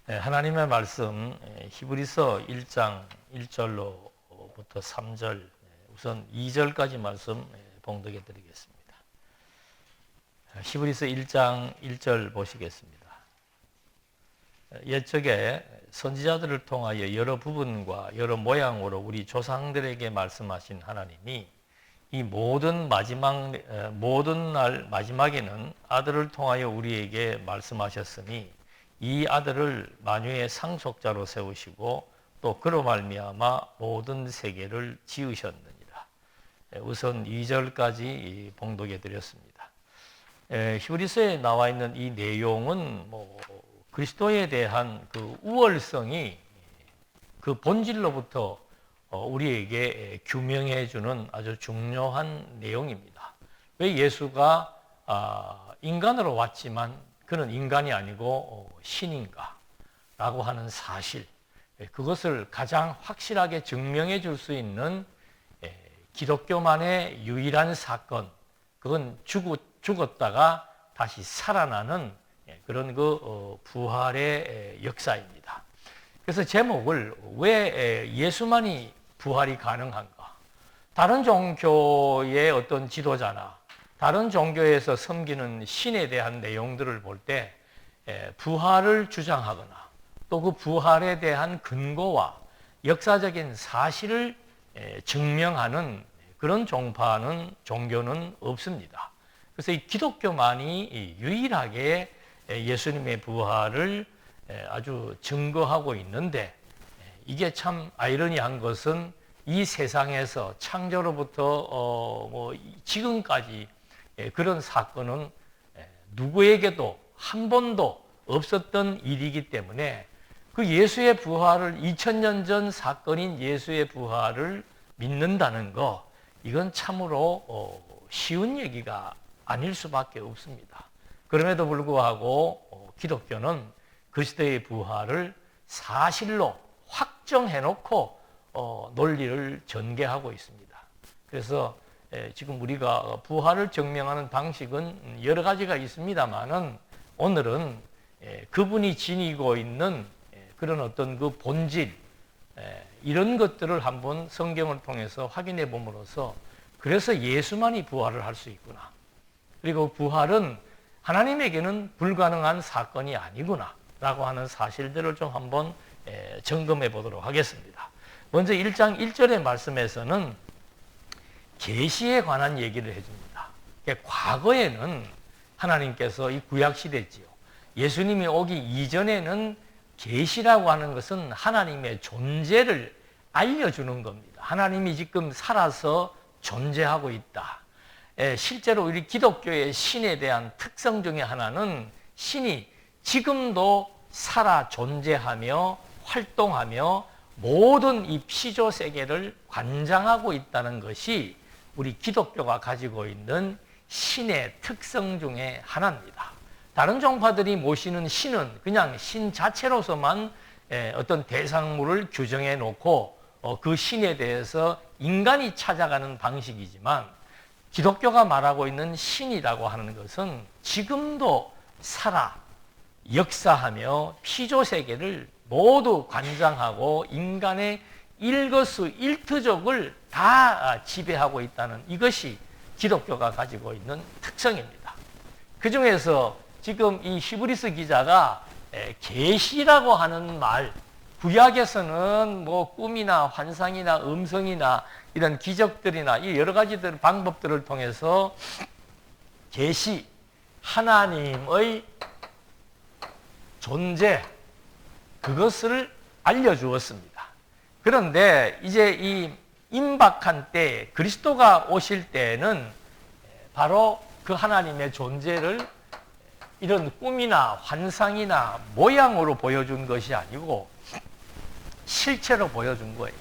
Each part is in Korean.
하나님의 말씀 히브리서 1장 1절로부터 3절, 우선 2절까지 말씀 봉독해 드리겠습니다. 히브리서 1장 1절 보시겠습니다. 옛적에 선지자들을 통하여 여러 부분과 여러 모양으로 우리 조상들에게 말씀하신 하나님이 이 모든 날 마지막에는 아들을 통하여 우리에게 말씀하셨으니 이 아들을 만유의 상속자로 세우시고 또 그로 말미암아 모든 세계를 지으셨느니라. 우선 2절까지 봉독해 드렸습니다. 히브리서에 나와 있는 이 내용은 그리스도에 대한 그 우월성이 그 본질로부터 우리에게 규명해 주는 아주 중요한 내용입니다. 왜 예수가 인간으로 왔지만 그는 인간이 아니고 신인가 라고 하는 사실, 그것을 가장 확실하게 증명해 줄 수 있는 기독교만의 유일한 사건, 그건 죽었다가 다시 살아나는 그런 부활의 역사입니다. 그래서 제목을 왜 예수만이 부활이 가능한가? 다른 종교의 어떤 지도자나 다른 종교에서 섬기는 신에 대한 내용들을 볼 때 부활을 주장하거나 또 그 부활에 대한 근거와 역사적인 사실을 증명하는 그런 종교는 없습니다. 그래서 이 기독교만이 유일하게 예수님의 부활을 아주 증거하고 있는데, 이게 참 아이러니한 것은 이 세상에서 창조로부터 지금까지 그런 사건은 누구에게도 한 번도 없었던 일이기 때문에 그 예수의 부활을 2000년 전 사건인 예수의 부활을 믿는다는 거, 이건 참으로 쉬운 얘기가 아닐 수밖에 없습니다. 그럼에도 불구하고 기독교는 그리스도의 부활을 사실로 확정해놓고 논리를 전개하고 있습니다. 그래서 지금 우리가 부활을 증명하는 방식은 여러 가지가 있습니다만은 오늘은 그분이 지니고 있는 그런 어떤 그 본질, 이런 것들을 한번 성경을 통해서 확인해 봄으로써 그래서 예수만이 부활을 할 수 있구나. 그리고 부활은 하나님에게는 불가능한 사건이 아니구나 라고 하는 사실들을 좀 한번 점검해 보도록 하겠습니다. 먼저 1장 1절의 말씀에서는 계시에 관한 얘기를 해줍니다. 과거에는 하나님께서 이 구약시대지요, 예수님이 오기 이전에는 계시라고 하는 것은 하나님의 존재를 알려주는 겁니다. 하나님이 지금 살아서 존재하고 있다. 실제로 우리 기독교의 신에 대한 특성 중에 하나는 신이 지금도 살아 존재하며 활동하며 모든 이 피조 세계를 관장하고 있다는 것이 우리 기독교가 가지고 있는 신의 특성 중에 하나입니다. 다른 종파들이 모시는 신은 그냥 신 자체로서만 어떤 대상물을 규정해 놓고 그 신에 대해서 인간이 찾아가는 방식이지만, 기독교가 말하고 있는 신이라고 하는 것은 지금도 살아 역사하며 피조 세계를 모두 관장하고 인간의 일거수일투족을 다 지배하고 있다는, 이것이 기독교가 가지고 있는 특성입니다. 그 중에서 지금 이 히브리서 기자가 계시라고 하는 말, 구약에서는 꿈이나 환상이나 음성이나 이런 기적들이나 이 여러 가지 방법들을 통해서 계시, 하나님의 존재, 그것을 알려주었습니다. 그런데 이제 이 임박한 때, 그리스도가 오실 때는 바로 그 하나님의 존재를 이런 꿈이나 환상이나 모양으로 보여준 것이 아니고 실체로 보여준 거예요.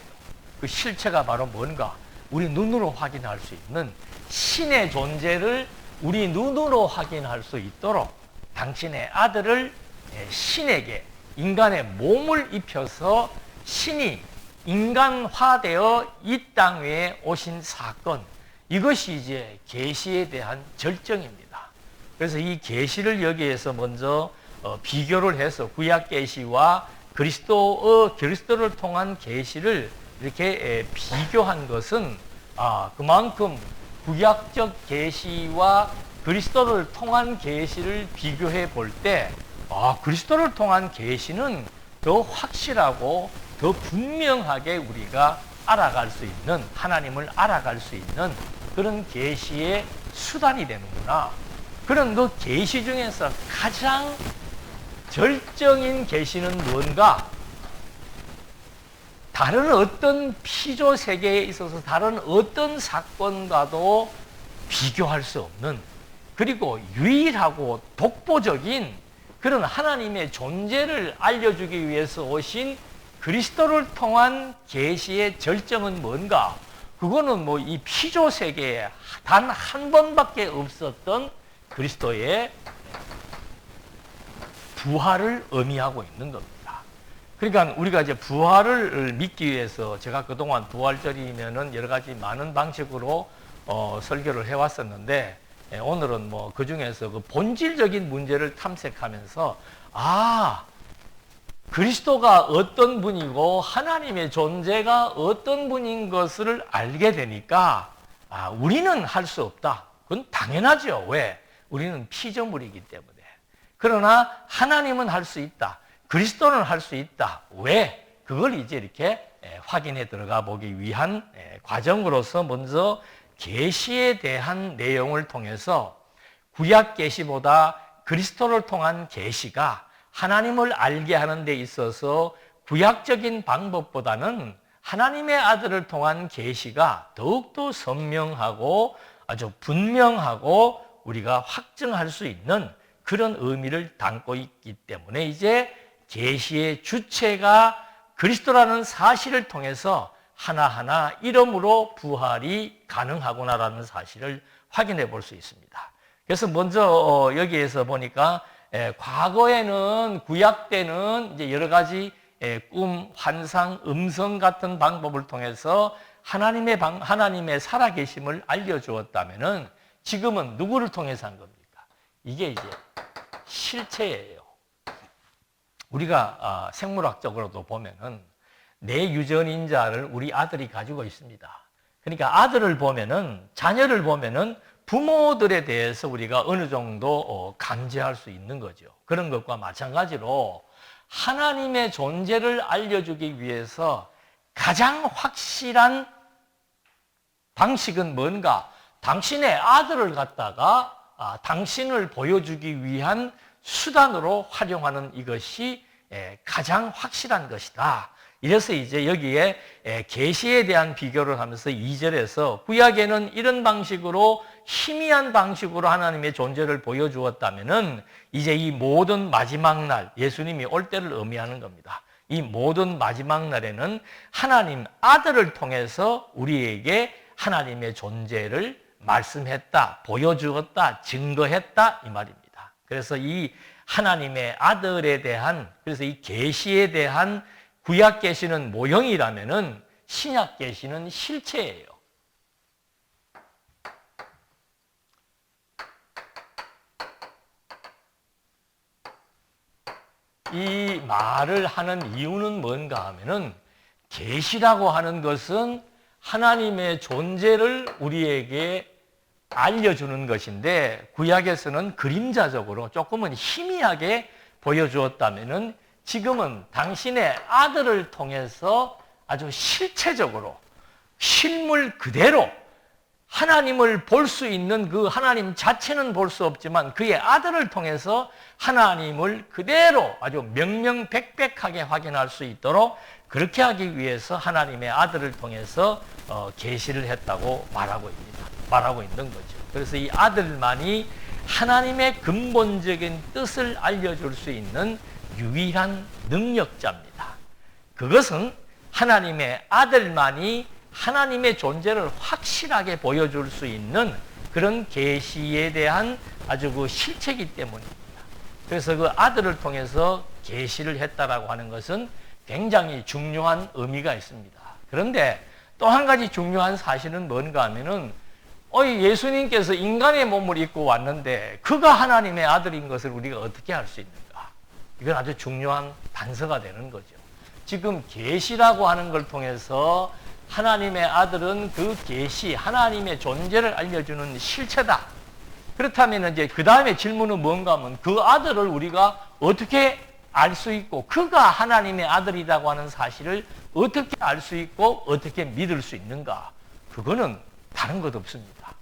그 실체가 바로 뭔가? 우리 눈으로 확인할 수 있는 신의 존재를 우리 눈으로 확인할 수 있도록 당신의 아들을 신에게, 인간의 몸을 입혀서 신이 인간화되어 이 땅 위에 오신 사건, 이것이 이제 계시에 대한 절정입니다. 그래서 이 계시를 여기에서 먼저 비교를 해서 구약 계시와 그리스도를 통한 계시를 이렇게 비교한 것은 그만큼 구약적 계시와 그리스도를 통한 계시를 비교해 볼 때 그리스도를 통한 계시는 더 확실하고 더 분명하게 우리가 알아갈 수 있는, 하나님을 알아갈 수 있는 그런 계시의 수단이 되는구나. 그런 그 계시 중에서 가장 절정인 계시는 뭔가? 다른 어떤 피조 세계에 있어서 다른 어떤 사건과도 비교할 수 없는, 그리고 유일하고 독보적인 그런 하나님의 존재를 알려주기 위해서 오신 그리스도를 통한 계시의 절정은 뭔가? 그거는 뭐 이 피조 세계에 단 한 번밖에 없었던 그리스도의 부활을 의미하고 있는 겁니다. 그러니까 우리가 이제 부활을 믿기 위해서, 제가 그동안 부활절이면은 여러 가지 많은 방식으로 설교를 해왔었는데, 오늘은 뭐 그 중에서 그 본질적인 문제를 탐색하면서 그리스도가 어떤 분이고 하나님의 존재가 어떤 분인 것을 알게 되니까 우리는 할 수 없다. 그건 당연하죠. 왜? 우리는 피조물이기 때문에. 그러나 하나님은 할 수 있다. 그리스도는 할 수 있다. 왜? 그걸 이제 이렇게 확인해 들어가 보기 위한 과정으로서 먼저 계시에 대한 내용을 통해서 구약 계시보다 그리스도를 통한 계시가 하나님을 알게 하는 데 있어서 구약적인 방법보다는 하나님의 아들을 통한 계시가 더욱더 선명하고 아주 분명하고 우리가 확증할 수 있는 그런 의미를 담고 있기 때문에 이제 계시의 주체가 그리스도라는 사실을 통해서 하나하나 이름으로 부활이 가능하구나라는 사실을 확인해 볼 수 있습니다. 그래서 먼저 여기에서 보니까 과거에는 구약 때는 이제 여러 가지 꿈, 환상, 음성 같은 방법을 통해서 하나님의 살아계심을 알려주었다면은 지금은 누구를 통해서 한 겁니까? 이게 이제 실체예요. 우리가 생물학적으로도 보면은 내 유전인자를 우리 아들이 가지고 있습니다. 그러니까 아들을 보면은, 자녀를 보면은 부모들에 대해서 우리가 어느 정도 감지할 수 있는 거죠. 그런 것과 마찬가지로 하나님의 존재를 알려주기 위해서 가장 확실한 방식은 뭔가? 당신의 아들을 갖다가 당신을 보여주기 위한 수단으로 활용하는 이것이 가장 확실한 것이다. 이래서 이제 여기에 계시에 대한 비교를 하면서 2절에서 구약에는 이런 방식으로 희미한 방식으로 하나님의 존재를 보여주었다면은 이제 이 모든 마지막 날, 예수님이 올 때를 의미하는 겁니다. 이 모든 마지막 날에는 하나님 아들을 통해서 우리에게 하나님의 존재를 말씀했다, 보여주었다, 증거했다 이 말입니다. 그래서 이 하나님의 아들에 대한, 그래서 이 계시에 대한 구약 계시는 모형이라면은 신약 계시는 실체예요. 이 말을 하는 이유는 뭔가 하면은 계시라고 하는 것은 하나님의 존재를 우리에게 알려주는 것인데 구약에서는 그림자적으로 조금은 희미하게 보여주었다면은 지금은 당신의 아들을 통해서 아주 실체적으로 실물 그대로 하나님을 볼 수 있는 그 하나님 자체는 볼 수 없지만 그의 아들을 통해서 하나님을 그대로 아주 명명백백하게 확인할 수 있도록 그렇게 하기 위해서 하나님의 아들을 통해서 계시를 했다고 말하고 있는 거죠. 그래서 이 아들만이 하나님의 근본적인 뜻을 알려줄 수 있는 유일한 능력자입니다. 그것은 하나님의 아들만이 하나님의 존재를 확실하게 보여줄 수 있는 그런 계시에 대한 아주 그 실체이기 때문입니다. 그래서 그 아들을 통해서 계시를 했다라고 하는 것은 굉장히 중요한 의미가 있습니다. 그런데 또 한 가지 중요한 사실은 뭔가 하면은 예수님께서 인간의 몸을 입고 왔는데 그가 하나님의 아들인 것을 우리가 어떻게 알 수 있는가? 이건 아주 중요한 단서가 되는 거죠. 지금 계시라고 하는 걸 통해서 하나님의 아들은 그 계시, 하나님의 존재를 알려주는 실체다. 그렇다면 이제 그 다음에 질문은 뭔가 하면 그 아들을 우리가 어떻게 알 수 있고 그가 하나님의 아들이라고 하는 사실을 어떻게 알 수 있고 어떻게 믿을 수 있는가? 그거는 다른 것 없습니다.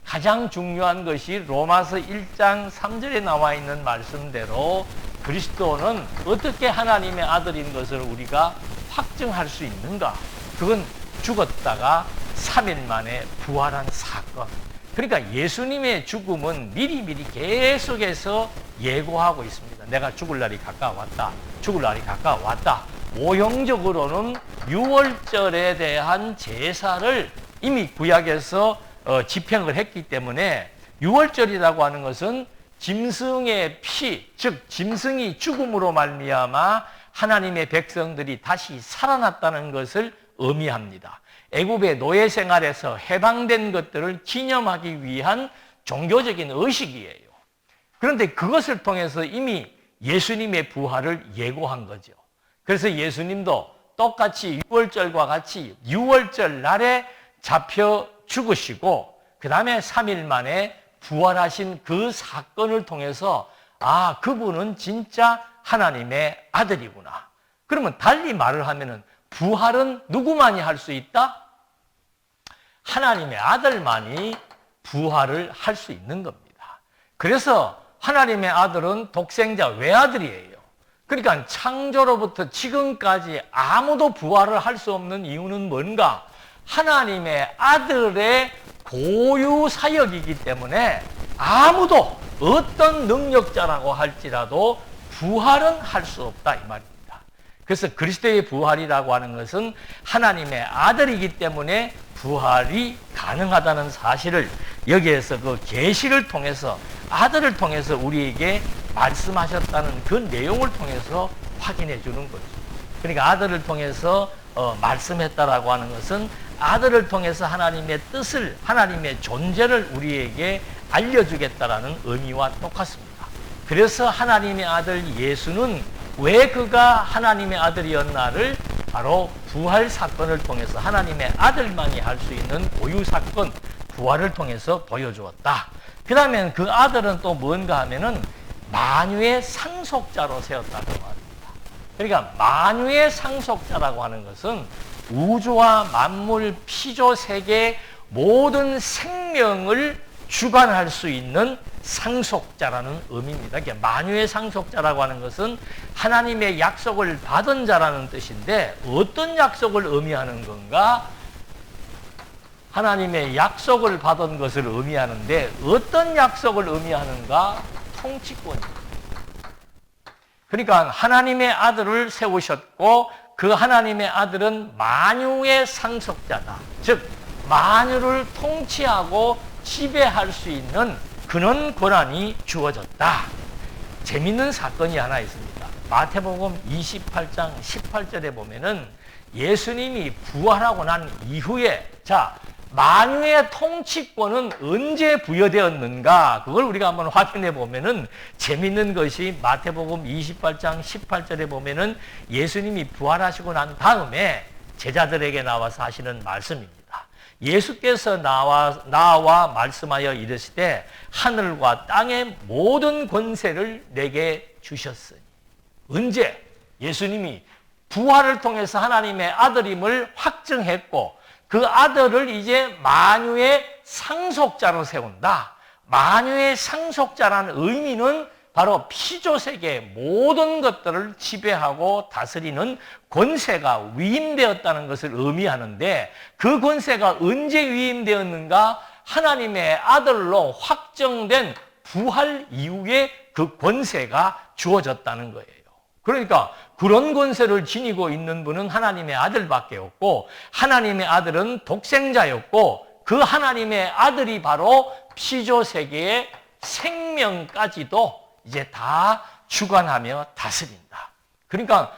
가장 중요한 것이 로마서 1장 3절에 나와 있는 말씀대로 그리스도는 어떻게 하나님의 아들인 것을 우리가 확증할 수 있는가? 그건 죽었다가 3일 만에 부활한 사건. 그러니까 예수님의 죽음은 미리미리 계속해서 예고하고 있습니다. 내가 죽을 날이 가까웠다. 죽을 날이 가까웠다. 모형적으로는 유월절에 대한 제사를 이미 구약에서 집행을 했기 때문에 유월절이라고 하는 것은 짐승의 피, 즉 짐승이 죽음으로 말미암아 하나님의 백성들이 다시 살아났다는 것을 의미합니다. 애굽의 노예 생활에서 해방된 것들을 기념하기 위한 종교적인 의식이에요. 그런데 그것을 통해서 이미 예수님의 부활을 예고한 거죠. 그래서 예수님도 똑같이 유월절과 같이 유월절 날에 잡혀 죽으시고 그 다음에 3일 만에 부활하신 그 사건을 통해서 아, 그분은 진짜 하나님의 아들이구나. 그러면 달리 말을 하면은 부활은 누구만이 할 수 있다? 하나님의 아들만이 부활을 할 수 있는 겁니다. 그래서 하나님의 아들은 독생자 외아들이에요. 그러니까 창조로부터 지금까지 아무도 부활을 할 수 없는 이유는 뭔가? 하나님의 아들의 고유 사역이기 때문에 아무도 어떤 능력자라고 할지라도 부활은 할 수 없다 이 말입니다. 그래서 그리스도의 부활이라고 하는 것은 하나님의 아들이기 때문에 부활이 가능하다는 사실을 여기에서 그 계시를 통해서 아들을 통해서 우리에게 말씀하셨다는 그 내용을 통해서 확인해 주는 거죠. 그러니까 아들을 통해서 말씀했다라고 하는 것은 아들을 통해서 하나님의 뜻을, 하나님의 존재를 우리에게 알려주겠다라는 의미와 똑같습니다. 그래서 하나님의 아들 예수는 왜 그가 하나님의 아들이었나를 바로 부활 사건을 통해서 하나님의 아들만이 할 수 있는 고유 사건, 부활을 통해서 보여주었다. 그 다음에 그 아들은 또 뭔가 하면은 만유의 상속자로 세웠다고 말합니다. 그러니까 만유의 상속자라고 하는 것은 우주와 만물, 피조 세계 모든 생명을 주관할 수 있는 상속자라는 의미입니다. 그러니까 만유의 상속자라고 하는 것은 하나님의 약속을 받은 자라는 뜻인데 어떤 약속을 의미하는 건가? 하나님의 약속을 받은 것을 의미하는데 어떤 약속을 의미하는가? 통치권입니다. 그러니까 하나님의 아들을 세우셨고 그 하나님의 아들은 만유의 상속자다. 즉 만유를 통치하고 지배할 수 있는 그런 권한이 주어졌다. 재밌는 사건이 하나 있습니다. 마태복음 28장 18절에 보면은 예수님이 부활하고 난 이후에 만유의 통치권은 언제 부여되었는가? 그걸 우리가 한번 확인해 보면은 재밌는 것이 마태복음 28장 18절에 보면은 예수님이 부활하시고 난 다음에 제자들에게 나와서 하시는 말씀입니다. 예수께서 나와 말씀하여 이르시되 하늘과 땅의 모든 권세를 내게 주셨으니. 언제? 예수님이 부활을 통해서 하나님의 아들임을 확증했고 그 아들을 이제 만유의 상속자로 세운다. 만유의 상속자라는 의미는 바로 피조세계의 모든 것들을 지배하고 다스리는 권세가 위임되었다는 것을 의미하는데 그 권세가 언제 위임되었는가? 하나님의 아들로 확정된 부활 이후에 그 권세가 주어졌다는 거예요. 그러니까 그런 권세를 지니고 있는 분은 하나님의 아들밖에 없고 하나님의 아들은 독생자였고 그 하나님의 아들이 바로 피조세계의 생명까지도 이제 다 주관하며 다스린다. 그러니까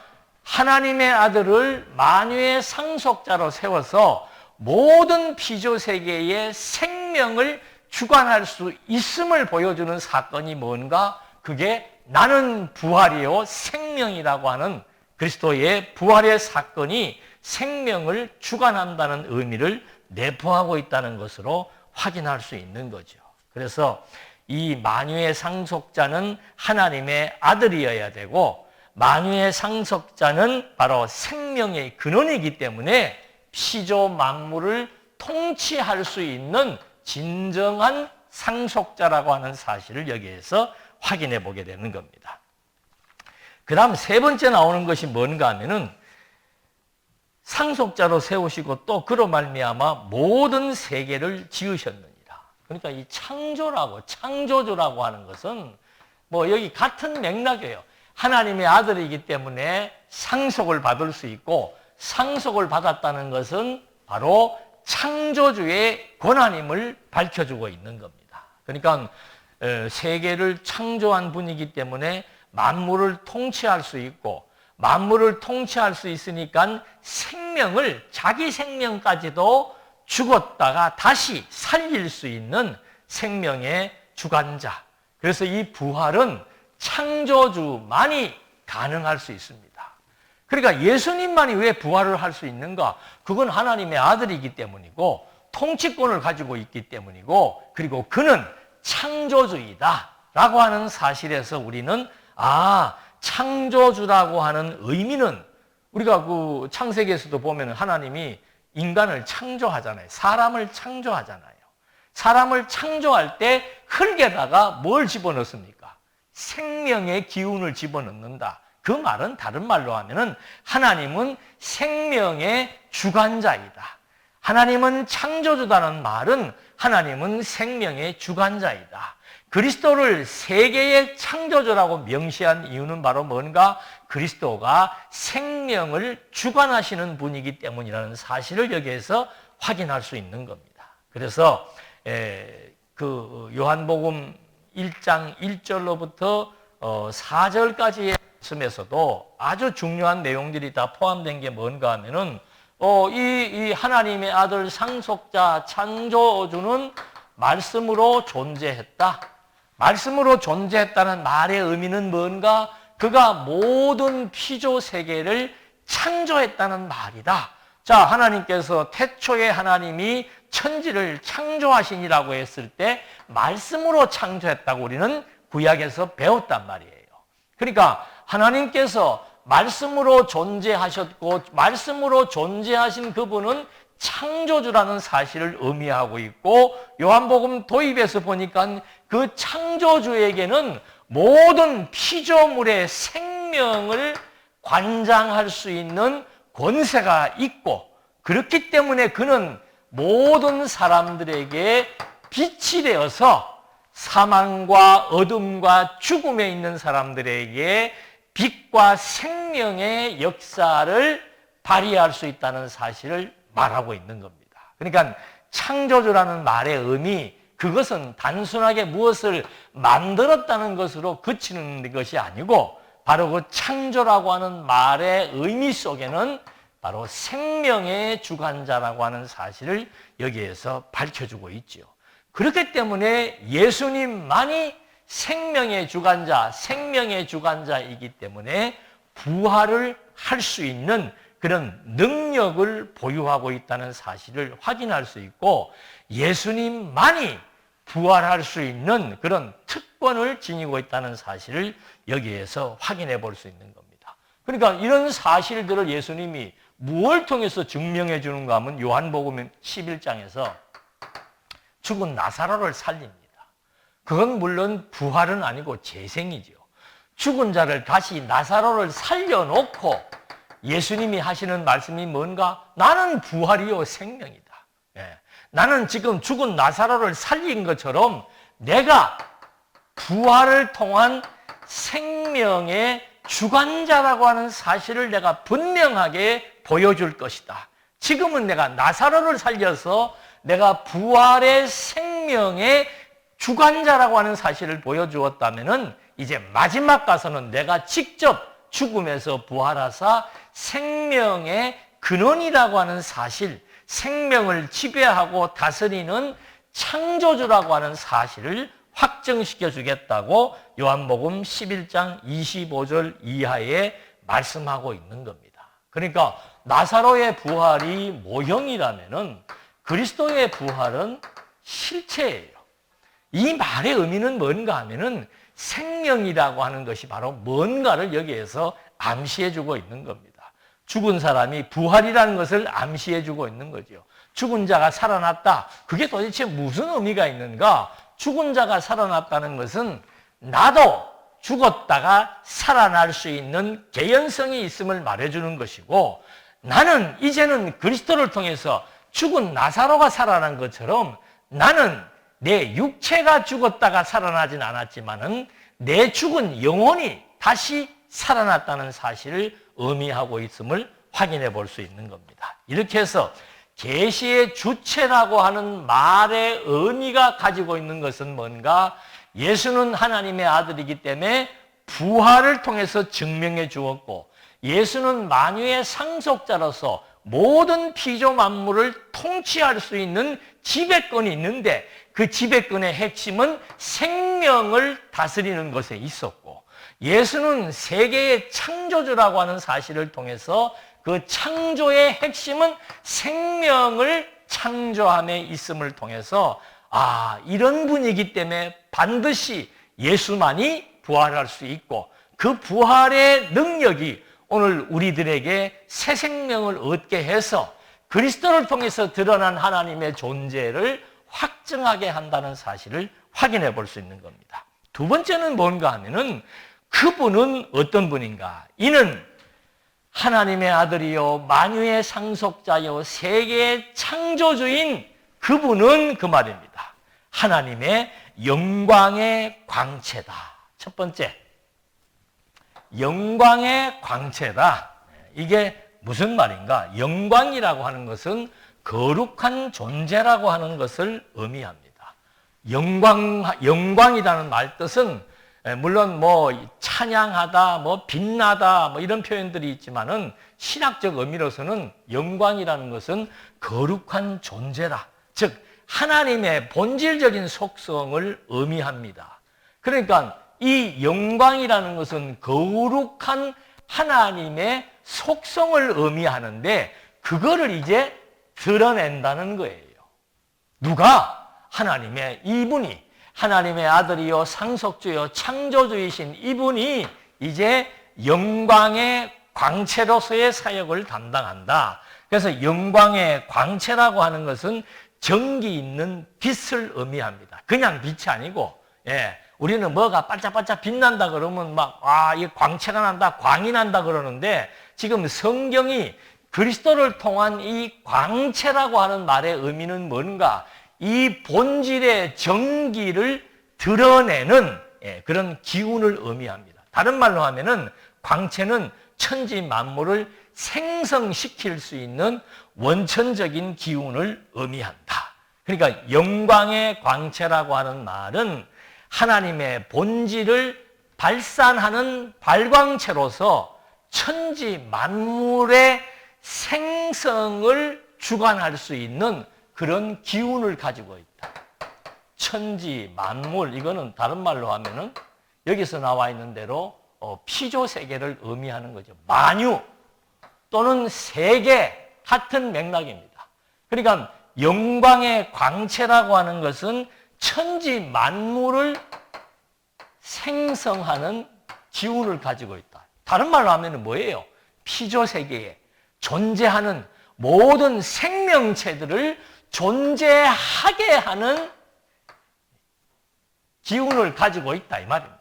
하나님의 아들을 만유의 상속자로 세워서 모든 피조세계의 생명을 주관할 수 있음을 보여주는 사건이 뭔가? 그게 나는 부활이요 생명이라고 하는 그리스도의 부활의 사건이 생명을 주관한다는 의미를 내포하고 있다는 것으로 확인할 수 있는 거죠. 그래서 이 만유의 상속자는 하나님의 아들이어야 되고 만유의 상속자는 바로 생명의 근원이기 때문에 피조 만물을 통치할 수 있는 진정한 상속자라고 하는 사실을 여기에서 확인해 보게 되는 겁니다. 그 다음 세 번째 나오는 것이 뭔가 하면은 상속자로 세우시고 또 그로 말미암아 모든 세계를 지으셨느니라. 그러니까 이 창조주라고 하는 것은 뭐 여기 같은 맥락이에요. 하나님의 아들이기 때문에 상속을 받을 수 있고 상속을 받았다는 것은 바로 창조주의 권한임을 밝혀주고 있는 겁니다. 그러니까 세계를 창조한 분이기 때문에 만물을 통치할 수 있고 만물을 통치할 수 있으니까 생명을 자기 생명까지도 죽었다가 다시 살릴 수 있는 생명의 주관자. 그래서 이 부활은 창조주만이 가능할 수 있습니다. 그러니까 예수님만이 왜 부활을 할 수 있는가? 그건 하나님의 아들이기 때문이고 통치권을 가지고 있기 때문이고 그리고 그는 창조주이다 라고 하는 사실에서 우리는 창조주라고 하는 의미는 우리가 그 창세기에서도 보면 하나님이 인간을 창조하잖아요. 사람을 창조하잖아요. 사람을 창조할 때 흙에다가 뭘 집어넣습니까? 생명의 기운을 집어넣는다. 그 말은 다른 말로 하면은 하나님은 생명의 주관자이다. 하나님은 창조주다는 말은 하나님은 생명의 주관자이다. 그리스도를 세계의 창조주라고 명시한 이유는 바로 뭔가? 그리스도가 생명을 주관하시는 분이기 때문이라는 사실을 여기에서 확인할 수 있는 겁니다. 그래서 그 요한복음 1장 1절로부터 4절까지의 말씀에서도 아주 중요한 내용들이 다 포함된 게 뭔가 하면은 이 하나님의 아들 상속자 창조주는 말씀으로 존재했다. 말씀으로 존재했다는 말의 의미는 뭔가? 그가 모든 피조 세계를 창조했다는 말이다. 자, 하나님께서 태초에 하나님이 천지를 창조하시니라고 했을 때 말씀으로 창조했다고 우리는 구약에서 배웠단 말이에요. 그러니까 하나님께서 말씀으로 존재하셨고 말씀으로 존재하신 그분은 창조주라는 사실을 의미하고 있고 요한복음 도입에서 보니까 그 창조주에게는 모든 피조물의 생명을 관장할 수 있는 권세가 있고 그렇기 때문에 그는 모든 사람들에게 빛이 되어서 사망과 어둠과 죽음에 있는 사람들에게 빛과 생명의 역사를 발휘할 수 있다는 사실을 말하고 있는 겁니다. 그러니까 창조주라는 말의 의미, 그것은 단순하게 무엇을 만들었다는 것으로 그치는 것이 아니고 바로 그 창조라고 하는 말의 의미 속에는 바로 생명의 주관자라고 하는 사실을 여기에서 밝혀주고 있죠. 그렇기 때문에 예수님만이 생명의 주관자, 생명의 주관자이기 때문에 부활을 할 수 있는 그런 능력을 보유하고 있다는 사실을 확인할 수 있고 예수님만이 부활할 수 있는 그런 특권을 지니고 있다는 사실을 여기에서 확인해 볼 수 있는 겁니다. 그러니까 이런 사실들을 예수님이 무엇을 통해서 증명해 주는가 하면 요한복음 11장에서 죽은 나사로를 살립니다. 그건 물론 부활은 아니고 재생이죠. 죽은 자를 다시 나사로를 살려놓고 예수님이 하시는 말씀이 뭔가? 나는 부활이요 생명이다. 나는 지금 죽은 나사로를 살린 것처럼 내가 부활을 통한 생명의 주관자라고 하는 사실을 내가 분명하게 보여줄 것이다. 지금은 내가 나사로를 살려서 내가 부활의 생명의 주관자라고 하는 사실을 보여주었다면은 이제 마지막 가서는 내가 직접 죽음에서 부활하사 생명의 근원이라고 하는 사실, 생명을 지배하고 다스리는 창조주라고 하는 사실을 확증시켜 주겠다고 요한복음 11장 25절 이하에 말씀하고 있는 겁니다. 그러니까 나사로의 부활이 모형이라면은 그리스도의 부활은 실체예요. 이 말의 의미는 뭔가 하면은 생명이라고 하는 것이 바로 뭔가를 여기에서 암시해주고 있는 겁니다. 죽은 사람이 부활이라는 것을 암시해주고 있는 거죠. 죽은 자가 살아났다. 그게 도대체 무슨 의미가 있는가? 죽은 자가 살아났다는 것은 나도 죽었다가 살아날 수 있는 개연성이 있음을 말해주는 것이고, 나는 이제는 그리스도를 통해서 죽은 나사로가 살아난 것처럼 나는 내 육체가 죽었다가 살아나진 않았지만은 내 죽은 영혼이 다시 살아났다는 사실을 의미하고 있음을 확인해 볼 수 있는 겁니다. 이렇게 해서 계시의 주체라고 하는 말의 의미가 가지고 있는 것은 뭔가? 예수는 하나님의 아들이기 때문에 부활을 통해서 증명해 주었고, 예수는 만유의 상속자로서 모든 피조 만물을 통치할 수 있는 지배권이 있는데, 그 지배권의 핵심은 생명을 다스리는 것에 있었고, 예수는 세계의 창조주라고 하는 사실을 통해서 그 창조의 핵심은 생명을 창조함에 있음을 통해서, 이런 분이기 때문에 반드시 예수만이 부활할 수 있고, 그 부활의 능력이 오늘 우리들에게 새 생명을 얻게 해서 그리스도를 통해서 드러난 하나님의 존재를 확증하게 한다는 사실을 확인해 볼 수 있는 겁니다. 두 번째는 뭔가 하면은, 그분은 어떤 분인가? 이는 하나님의 아들이요 만유의 상속자요 세계의 창조주인 그분은, 그 말입니다, 하나님의 영광의 광채다. 첫 번째, 영광의 광채다. 이게 무슨 말인가? 영광이라고 하는 것은 거룩한 존재라고 하는 것을 의미합니다. 영광이라는 말 뜻은 물론 찬양하다, 빛나다, 이런 표현들이 있지만은 신학적 의미로서는 영광이라는 것은 거룩한 존재라. 즉, 하나님의 본질적인 속성을 의미합니다. 그러니까 이 영광이라는 것은 거룩한 하나님의 속성을 의미하는데, 그거를 이제 드러낸다는 거예요. 누가? 하나님의 이분이, 하나님의 아들이요 상속주요 창조주이신 이분이 이제 영광의 광채로서의 사역을 담당한다. 그래서 영광의 광채라고 하는 것은 정기 있는 빛을 의미합니다. 그냥 빛이 아니고, 우리는 뭐가 반짝반짝 빛난다 그러면 이 광채가 난다, 광이 난다 그러는데, 지금 성경이 그리스도를 통한 이 광채라고 하는 말의 의미는 뭔가? 이 본질의 정기를 드러내는 그런 기운을 의미합니다. 다른 말로 하면은 광채는 천지 만물을 생성시킬 수 있는 원천적인 기운을 의미한다. 그러니까 영광의 광채라고 하는 말은 하나님의 본질을 발산하는 발광체로서 천지 만물의 생성을 주관할 수 있는 그런 기운을 가지고 있다. 천지 만물, 이거는 다른 말로 하면은 여기서 나와 있는 대로 피조 세계를 의미하는 거죠. 만유 또는 세계, 같은 맥락입니다. 그러니까 영광의 광채라고 하는 것은 천지 만물을 생성하는 기운을 가지고 있다. 다른 말로 하면 뭐예요? 피조 세계에 존재하는 모든 생명체들을 존재하게 하는 기운을 가지고 있다 이 말입니다.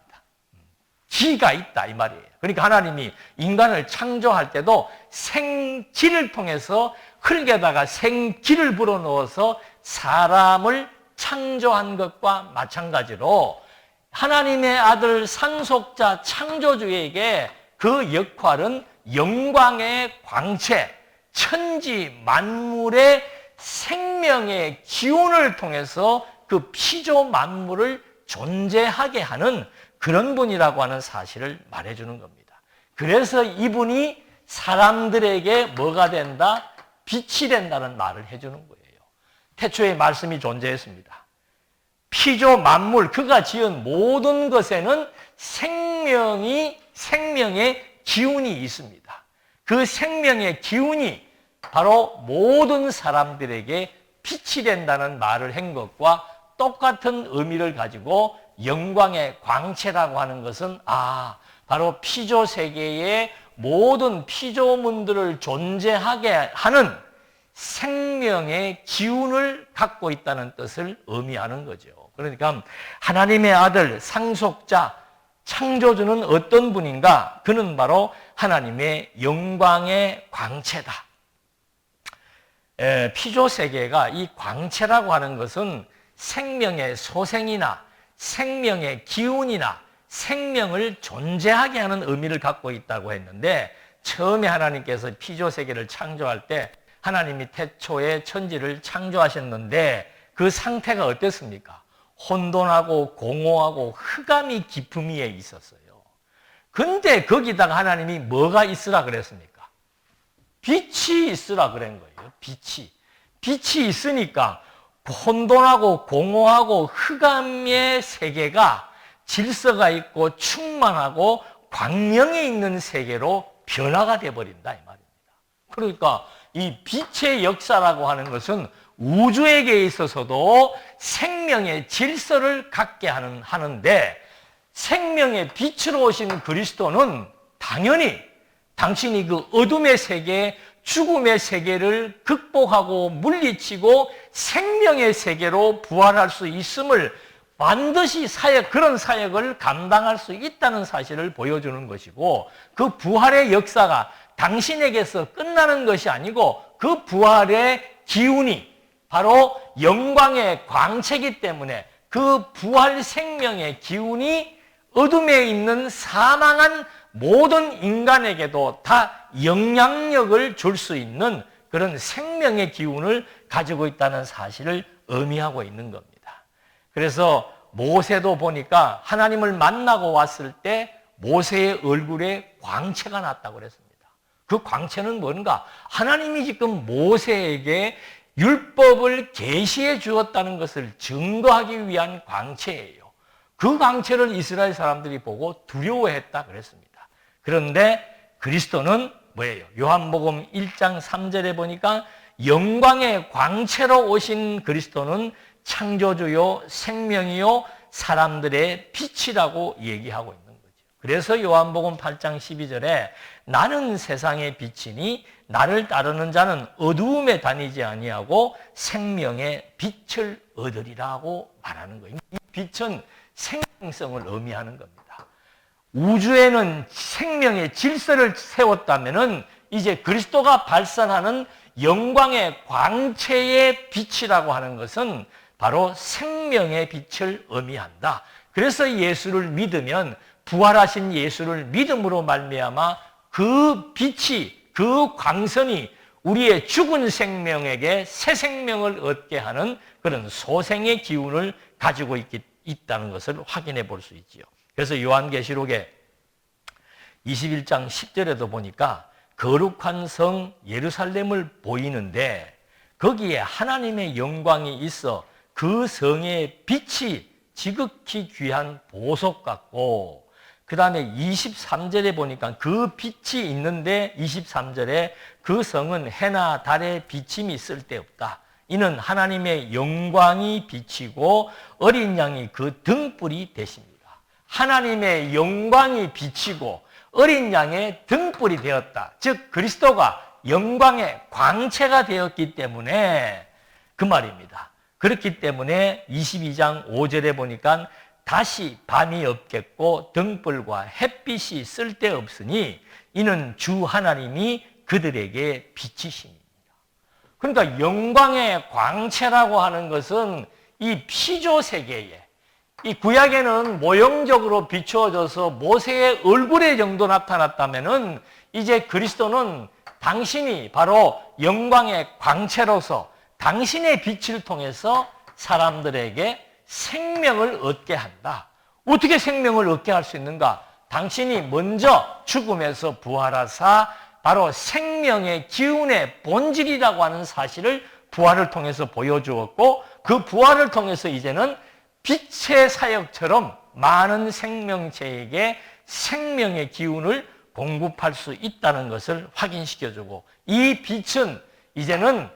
기가 있다 이 말이에요. 그러니까 하나님이 인간을 창조할 때도 생기를 통해서 흙에다가 생기를 불어넣어서 사람을 창조한 것과 마찬가지로 하나님의 아들 상속자 창조주에게 그 역할은 영광의 광채, 천지 만물의 생명의 기운을 통해서 그 피조 만물을 존재하게 하는 그런 분이라고 하는 사실을 말해주는 겁니다. 그래서 이분이 사람들에게 뭐가 된다? 빛이 된다는 말을 해주는 거예요. 태초에 말씀이 존재했습니다. 피조 만물, 그가 지은 모든 것에는 생명의 기운이 있습니다. 그 생명의 기운이 바로 모든 사람들에게 빛이 된다는 말을 한 것과 똑같은 의미를 가지고 영광의 광채라고 하는 것은 바로 피조 세계의 모든 피조물들을 존재하게 하는 생명의 기운을 갖고 있다는 뜻을 의미하는 거죠. 그러니까 하나님의 아들, 상속자, 창조주는 어떤 분인가? 그는 바로 하나님의 영광의 광채다. 피조 세계가 이 광채라고 하는 것은 생명의 소생이나 생명의 기운이나 생명을 존재하게 하는 의미를 갖고 있다고 했는데, 처음에 하나님께서 피조 세계를 창조할 때 하나님이 태초에 천지를 창조하셨는데 그 상태가 어땠습니까? 혼돈하고 공허하고 흑암이 깊음 위에 있었어요. 근데 거기다가 하나님이 뭐가 있으라 그랬습니까? 빛이 있으라 그런 거예요. 빛이 있으니까 혼돈하고 공허하고 흑암의 세계가 질서가 있고 충만하고 광명에 있는 세계로 변화가 되어버린다 이 말입니다. 그러니까 이 빛의 역사라고 하는 것은 우주에게 있어서도 생명의 질서를 갖게 하는데, 생명의 빛으로 오신 그리스도는 당연히 당신이 그 어둠의 세계, 죽음의 세계를 극복하고 물리치고 생명의 세계로 부활할 수 있음을 반드시 그런 사역을 감당할 수 있다는 사실을 보여주는 것이고, 그 부활의 역사가 당신에게서 끝나는 것이 아니고 그 부활의 기운이 바로 영광의 광채이기 때문에 그 부활 생명의 기운이 어둠에 있는 사망한 모든 인간에게도 다 영향력을 줄 수 있는 그런 생명의 기운을 가지고 있다는 사실을 의미하고 있는 겁니다. 그래서 모세도 보니까 하나님을 만나고 왔을 때 모세의 얼굴에 광채가 났다고 그랬습니다. 그 광채는 뭔가? 하나님이 지금 모세에게 율법을 계시해 주었다는 것을 증거하기 위한 광채예요. 그 광채를 이스라엘 사람들이 보고 두려워했다 그랬습니다. 그런데 그리스도는 뭐예요? 요한복음 1장 3절에 보니까 영광의 광채로 오신 그리스도는 창조주요 생명이요 사람들의 빛이라고 얘기하고 있는 거죠. 그래서 요한복음 8장 12절에 나는 세상의 빛이니 나를 따르는 자는 어두움에 다니지 아니하고 생명의 빛을 얻으리라고 말하는 거예요. 이 빛은 생명성을 의미하는 겁니다. 우주에는 생명의 질서를 세웠다면은 이제 그리스도가 발산하는 영광의 광채의 빛이라고 하는 것은 바로 생명의 빛을 의미한다. 그래서 예수를 믿으면, 부활하신 예수를 믿음으로 말미암아 그 빛이, 그 광선이 우리의 죽은 생명에게 새 생명을 얻게 하는 그런 소생의 기운을 가지고 있다는 것을 확인해 볼 수 있지요. 그래서 요한계시록에 21장 10절에도 보니까 거룩한 성 예루살렘을 보이는데 거기에 하나님의 영광이 있어 그 성의 빛이 지극히 귀한 보석 같고, 그 다음에 23절에 보니까 그 빛이 있는데 23절에 그 성은 해나 달의 비침이 쓸데없다. 이는 하나님의 영광이 비치고 어린 양이 그 등불이 되십니다. 하나님의 영광이 비치고 어린 양의 등불이 되었다. 즉 그리스도가 영광의 광채가 되었기 때문에 그 말입니다. 그렇기 때문에 22장 5절에 보니까 다시 밤이 없겠고 등불과 햇빛이 쓸데없으니 이는 주 하나님이 그들에게 빛이십니다. 그러니까 영광의 광채라고 하는 것은 이 피조 세계에, 이 구약에는 모형적으로 비추어져서 모세의 얼굴에 정도 나타났다면은 이제 그리스도는 당신이 바로 영광의 광채로서 당신의 빛을 통해서 사람들에게 생명을 얻게 한다. 어떻게 생명을 얻게 할 수 있는가? 당신이 먼저 죽음에서 부활하사 바로 생명의 기운의 본질이라고 하는 사실을 부활을 통해서 보여주었고, 그 부활을 통해서 이제는 빛의 사역처럼 많은 생명체에게 생명의 기운을 공급할 수 있다는 것을 확인시켜주고, 이 빛은 이제는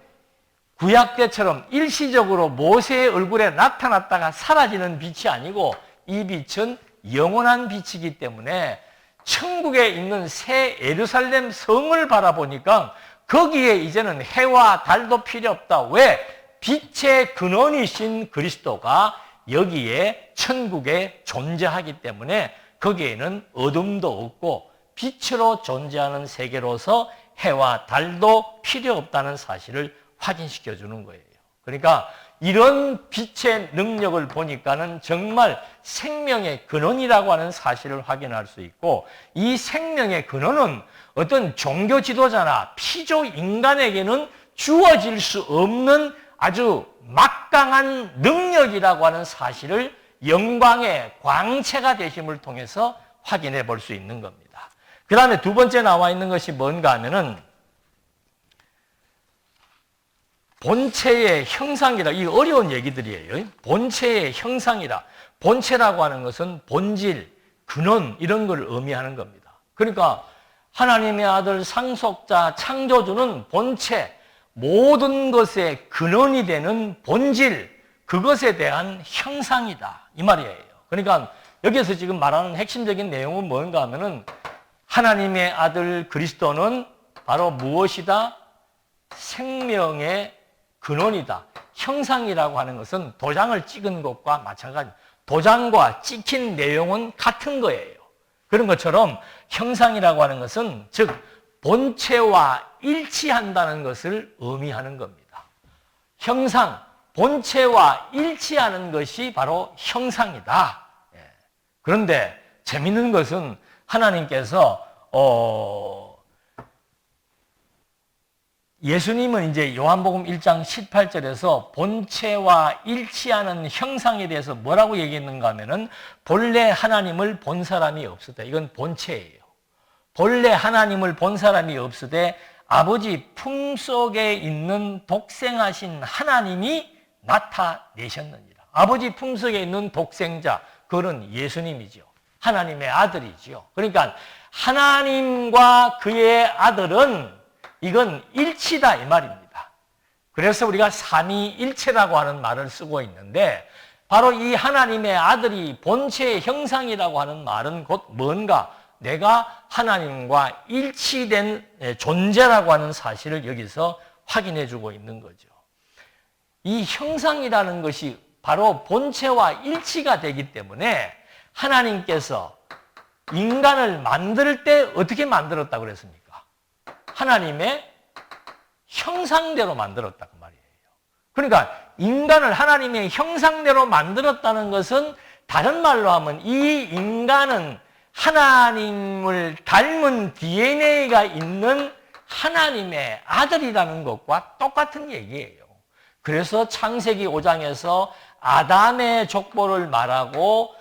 구약 때처럼 일시적으로 모세의 얼굴에 나타났다가 사라지는 빛이 아니고, 이 빛은 영원한 빛이기 때문에 천국에 있는 새 예루살렘 성을 바라보니까 거기에 이제는 해와 달도 필요 없다. 왜? 빛의 근원이신 그리스도가 여기에 천국에 존재하기 때문에 거기에는 어둠도 없고 빛으로 존재하는 세계로서 해와 달도 필요 없다는 사실을 확인시켜 주는 거예요. 그러니까 이런 빛의 능력을 보니까는 정말 생명의 근원이라고 하는 사실을 확인할 수 있고, 이 생명의 근원은 어떤 종교 지도자나 피조 인간에게는 주어질 수 없는 아주 막강한 능력이라고 하는 사실을 영광의 광채가 되심을 통해서 확인해 볼 수 있는 겁니다. 그 다음에 두 번째 나와 있는 것이 뭔가 하면은 본체의 형상이라, 이 어려운 얘기들이에요. 본체의 형상이라. 본체라고 하는 것은 본질, 근원 이런 걸 의미하는 겁니다. 그러니까 하나님의 아들 상속자 창조주는 본체, 모든 것의 근원이 되는 본질, 그것에 대한 형상이다 이 말이에요. 그러니까 여기에서 지금 말하는 핵심적인 내용은 뭔가 하면은 하나님의 아들 그리스도는 바로 무엇이다? 생명의 근원이다. 형상이라고 하는 것은 도장을 찍은 것과 마찬가지입니다. 도장과 찍힌 내용은 같은 거예요. 그런 것처럼 형상이라고 하는 것은 즉 본체와 일치한다는 것을 의미하는 겁니다. 형상, 본체와 일치하는 것이 바로 형상이다. 그런데 재밌는 것은 하나님께서 예수님은 이제 요한복음 1장 18절에서 본체와 일치하는 형상에 대해서 뭐라고 얘기했는가 하면은 본래 하나님을 본 사람이 없으되, 이건 본체예요. 본래 하나님을 본 사람이 없으되 아버지 품속에 있는 독생하신 하나님이 나타내셨느니라. 아버지 품속에 있는 독생자, 그는 예수님이죠. 하나님의 아들이죠. 그러니까 하나님과 그의 아들은 이건 일치다 이 말입니다. 그래서 우리가 삼위일체라고 하는 말을 쓰고 있는데, 바로 이 하나님의 아들이 본체의 형상이라고 하는 말은 곧 뭔가 내가 하나님과 일치된 존재라고 하는 사실을 여기서 확인해 주고 있는 거죠. 이 형상이라는 것이 바로 본체와 일치가 되기 때문에 하나님께서 인간을 만들 때 어떻게 만들었다고 그랬습니까? 하나님의 형상대로 만들었다고 말이에요. 그러니까 인간을 하나님의 형상대로 만들었다는 것은 다른 말로 하면 이 인간은 하나님을 닮은 DNA가 있는 하나님의 아들이라는 것과 똑같은 얘기예요. 그래서 창세기 5장에서 아담의 족보를 말하고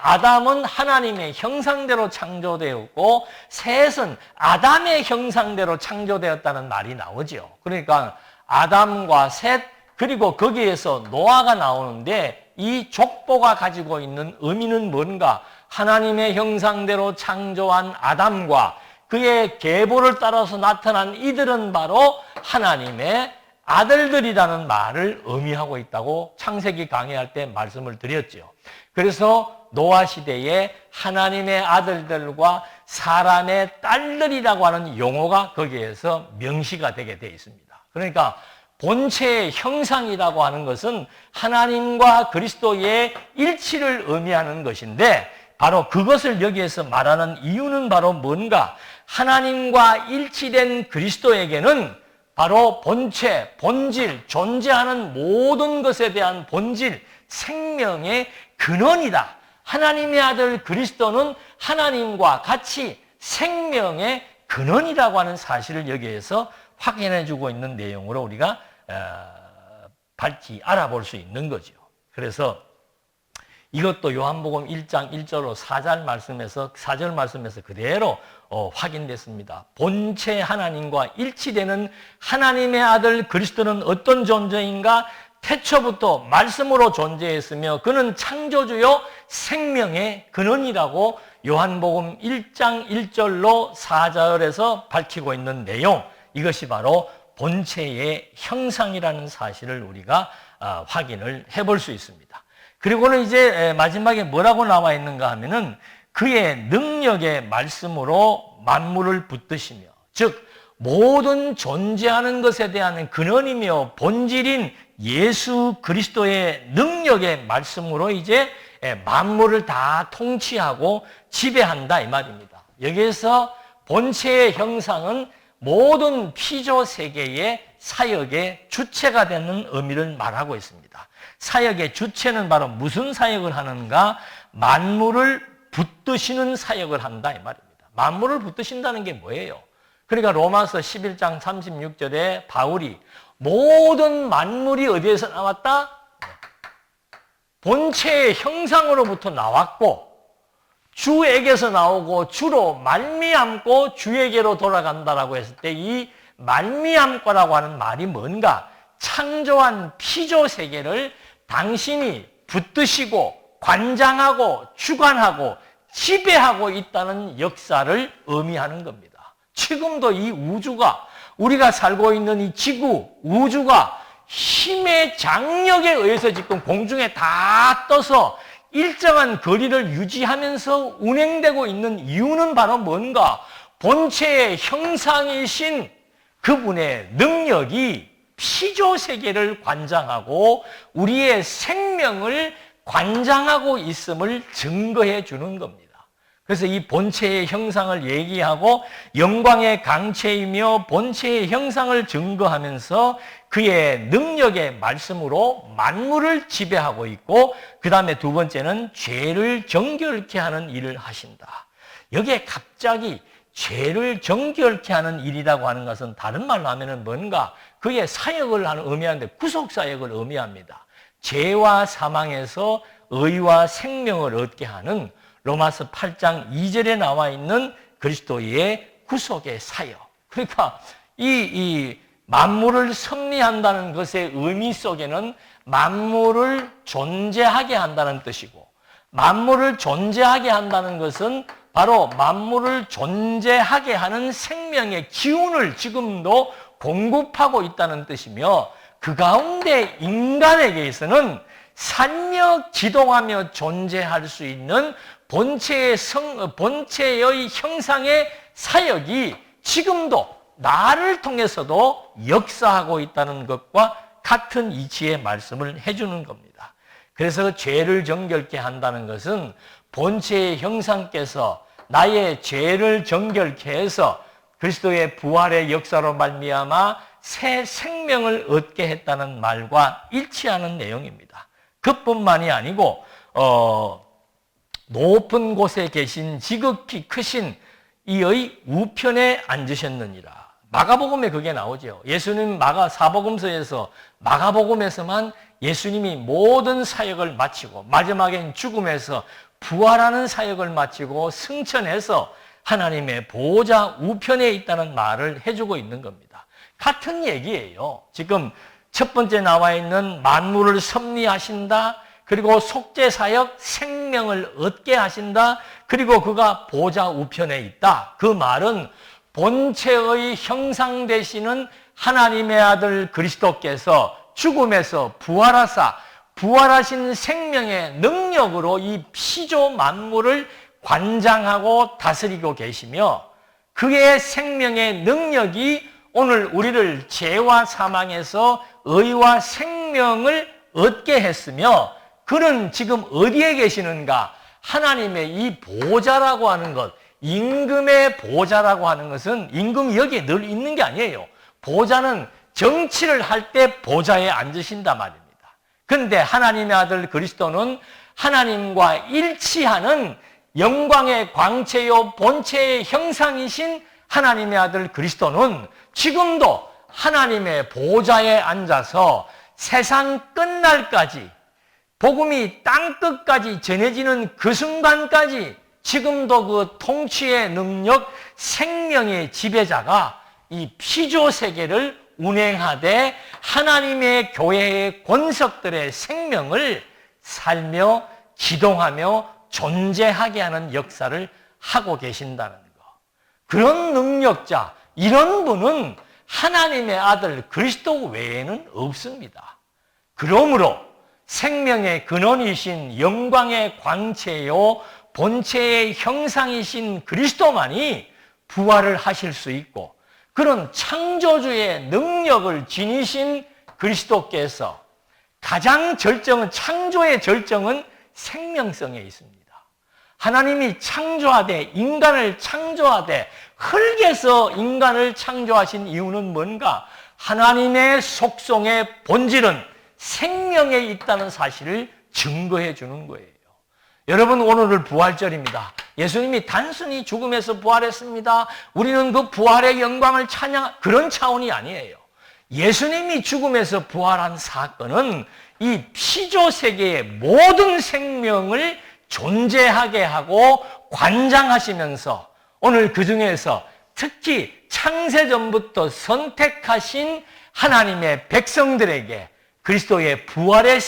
아담은 하나님의 형상대로 창조되었고 셋은 아담의 형상대로 창조되었다는 말이 나오죠. 그러니까 아담과 셋, 그리고 거기에서 노아가 나오는데 이 족보가 가지고 있는 의미는 뭔가? 하나님의 형상대로 창조한 아담과 그의 계보를 따라서 나타난 이들은 바로 하나님의 아들들이라는 말을 의미하고 있다고 창세기 강의할 때 말씀을 드렸죠. 그래서 노아 시대에 하나님의 아들들과 사람의 딸들이라고 하는 용어가 거기에서 명시가 되게 되어 있습니다. 그러니까 본체의 형상이라고 하는 것은 하나님과 그리스도의 일치를 의미하는 것인데, 바로 그것을 여기에서 말하는 이유는 바로 뭔가? 하나님과 일치된 그리스도에게는 바로 본체, 본질, 존재하는 모든 것에 대한 본질, 생명의 근원이다. 하나님의 아들 그리스도는 하나님과 같이 생명의 근원이라고 하는 사실을 여기에서 확인해 주고 있는 내용으로 우리가 밝히 알아볼 수 있는 거죠. 그래서 이것도 요한복음 1장 1절로 4절 말씀에서 그대로 확인됐습니다. 본체 하나님과 일치되는 하나님의 아들 그리스도는 어떤 존재인가? 태초부터 말씀으로 존재했으며 그는 창조주요 생명의 근원이라고 요한복음 1장 1절로 4절에서 밝히고 있는 내용, 이것이 바로 본체의 형상이라는 사실을 우리가 확인을 해볼 수 있습니다. 그리고는 이제 마지막에 뭐라고 나와 있는가 하면은 그의 능력의 말씀으로 만물을 붙드시며, 즉 모든 존재하는 것에 대한 근원이며 본질인 예수 그리스도의 능력의 말씀으로 이제 만물을 다 통치하고 지배한다 이 말입니다. 여기에서 본체의 형상은 모든 피조 세계의 사역의 주체가 되는 의미를 말하고 있습니다. 사역의 주체는 바로 무슨 사역을 하는가? 만물을 붙드시는 사역을 한다 이 말입니다. 만물을 붙드신다는 게 뭐예요? 그러니까 로마서 11장 36절에 바울이 모든 만물이 어디에서 나왔다? 본체의 형상으로부터 나왔고 주에게서 나오고 주로 말미암고 주에게로 돌아간다라고 했을 때 이 말미암고라고 하는 말이 뭔가? 창조한 피조 세계를 당신이 붙드시고 관장하고 주관하고 지배하고 있다는 역사를 의미하는 겁니다. 지금도 이 우주가, 우리가 살고 있는 이 지구, 우주가 힘의 장력에 의해서 지금 공중에 다 떠서 일정한 거리를 유지하면서 운행되고 있는 이유는 바로 뭔가? 본체의 형상이신 그분의 능력이 피조 세계를 관장하고 우리의 생명을 관장하고 있음을 증거해 주는 겁니다. 그래서 이 본체의 형상을 얘기하고 영광의 강체이며 본체의 형상을 증거하면서 그의 능력의 말씀으로 만물을 지배하고 있고, 그 다음에 두 번째는 죄를 정결케 하는 일을 하신다. 여기에 갑자기 죄를 정결케 하는 일이라고 하는 것은 다른 말로 하면은 뭔가 그의 사역을 의미하는데 구속 사역을 의미합니다. 죄와 사망에서 의와 생명을 얻게 하는 로마서 8장 2절에 나와 있는 그리스도의 구속의 사역. 그러니까 이 만물을 섭리한다는 것의 의미 속에는 만물을 존재하게 한다는 뜻이고, 만물을 존재하게 한다는 것은 바로 만물을 존재하게 하는 생명의 기운을 지금도 공급하고 있다는 뜻이며, 그 가운데 인간에게서는 살며 기동하며 존재할 수 있는 본체의 형상의 사역이 지금도 나를 통해서도 역사하고 있다는 것과 같은 이치의 말씀을 해주는 겁니다. 그래서 죄를 정결케 한다는 것은 본체의 형상께서 나의 죄를 정결케 해서 그리스도의 부활의 역사로 말미암아 새 생명을 얻게 했다는 말과 일치하는 내용입니다. 그뿐만이 아니고 높은 곳에 계신 지극히 크신 이의 우편에 앉으셨느니라. 마가복음에 그게 나오죠. 예수님 사복음서에서 마가복음에서만 예수님이 모든 사역을 마치고 마지막엔 죽음에서 부활하는 사역을 마치고 승천해서 하나님의 보호자 우편에 있다는 말을 해주고 있는 겁니다. 같은 얘기예요. 지금 첫 번째 나와 있는 만물을 섭리하신다. 그리고 속죄사역 생명을 얻게 하신다. 그리고 그가 보호자 우편에 있다. 그 말은 본체의 형상 되시는 하나님의 아들 그리스도께서 죽음에서 부활하신 생명의 능력으로 이 피조 만물을 관장하고 다스리고 계시며, 그의 생명의 능력이 오늘 우리를 죄와 사망에서 의와 생명을 얻게 했으며, 그는 지금 어디에 계시는가? 하나님의 이 보좌라고 하는 것, 임금의 보좌라고 하는 것은 임금이 여기에 늘 있는 게 아니에요. 보좌는 정치를 할 때 보좌에 앉으신다 말입니다. 그런데 하나님의 아들 그리스도는 하나님과 일치하는 영광의 광채요 본체의 형상이신 하나님의 아들 그리스도는 지금도 하나님의 보좌에 앉아서 세상 끝날까지, 복음이 땅끝까지 전해지는 그 순간까지 지금도 그 통치의 능력, 생명의 지배자가 이 피조 세계를 운행하되 하나님의 교회의 권석들의 생명을 살며 기동하며 존재하게 하는 역사를 하고 계신다는 것. 그런 능력자, 이런 분은 하나님의 아들 그리스도 외에는 없습니다. 그러므로 생명의 근원이신 영광의 광채요 본체의 형상이신 그리스도만이 부활을 하실 수 있고, 그런 창조주의 능력을 지니신 그리스도께서 가장 절정은, 창조의 절정은 생명성에 있습니다. 하나님이 창조하되, 인간을 창조하되 흙에서 인간을 창조하신 이유는 뭔가? 하나님의 속성의 본질은 생명에 있다는 사실을 증거해 주는 거예요. 여러분, 오늘은 부활절입니다. 예수님이 단순히 죽음에서 부활했습니다. 우리는 그 부활의 영광을 찬양, 그런 차원이 아니에요. 예수님이 죽음에서 부활한 사건은 이 피조 세계의 모든 생명을 존재하게 하고 관장하시면서 오늘 그 중에서 특히 창세전부터 선택하신 하나님의 백성들에게 그리스도의 부활의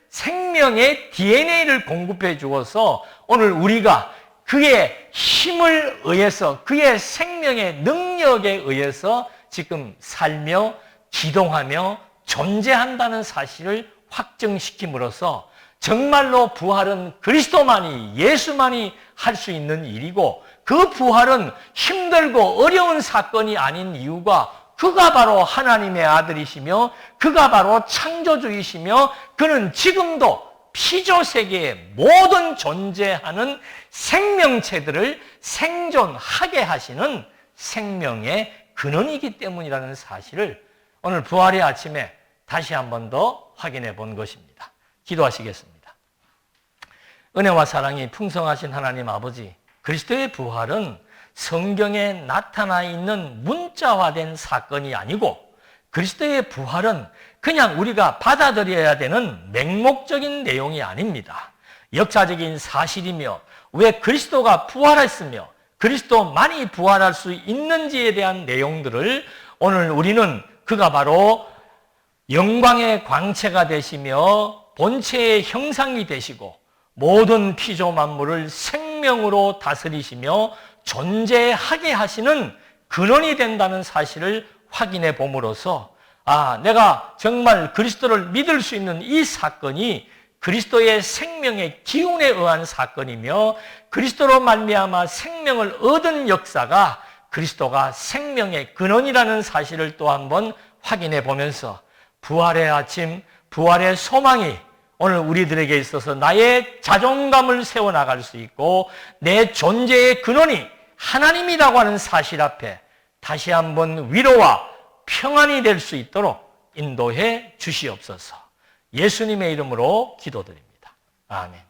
생명의 DNA를 공급해 주어서 오늘 우리가 그의 힘을 의해서, 그의 생명의 능력에 의해서 지금 살며 기동하며 존재한다는 사실을 확증시킴으로써 정말로 부활은 그리스도만이, 예수만이 할 수 있는 일이고, 그 부활은 힘들고 어려운 사건이 아닌 이유가 그가 바로 하나님의 아들이시며 그가 바로 창조주이시며 그는 지금도 피조세계의 모든 존재하는 생명체들을 생존하게 하시는 생명의 근원이기 때문이라는 사실을 오늘 부활의 아침에 다시 한 번 더 확인해 본 것입니다. 기도하시겠습니다. 은혜와 사랑이 풍성하신 하나님 아버지, 그리스도의 부활은 성경에 나타나 있는 문자화된 사건이 아니고 그리스도의 부활은 그냥 우리가 받아들여야 되는 맹목적인 내용이 아닙니다. 역사적인 사실이며 왜 그리스도가 부활했으며 그리스도만이 부활할 수 있는지에 대한 내용들을 오늘 우리는 그가 바로 영광의 광채가 되시며 본체의 형상이 되시고 모든 피조 만물을 생명으로 다스리시며 존재하게 하시는 근원이 된다는 사실을 확인해 봄으로써 내가 정말 그리스도를 믿을 수 있는 이 사건이 그리스도의 생명의 기운에 의한 사건이며 그리스도로 말미암아 생명을 얻은 역사가 그리스도가 생명의 근원이라는 사실을 또 한번 확인해 보면서 부활의 아침, 부활의 소망이 오늘 우리들에게 있어서 나의 자존감을 세워나갈 수 있고 내 존재의 근원이 하나님이라고 하는 사실 앞에 다시 한번 위로와 평안이 될 수 있도록 인도해 주시옵소서. 예수님의 이름으로 기도드립니다. 아멘.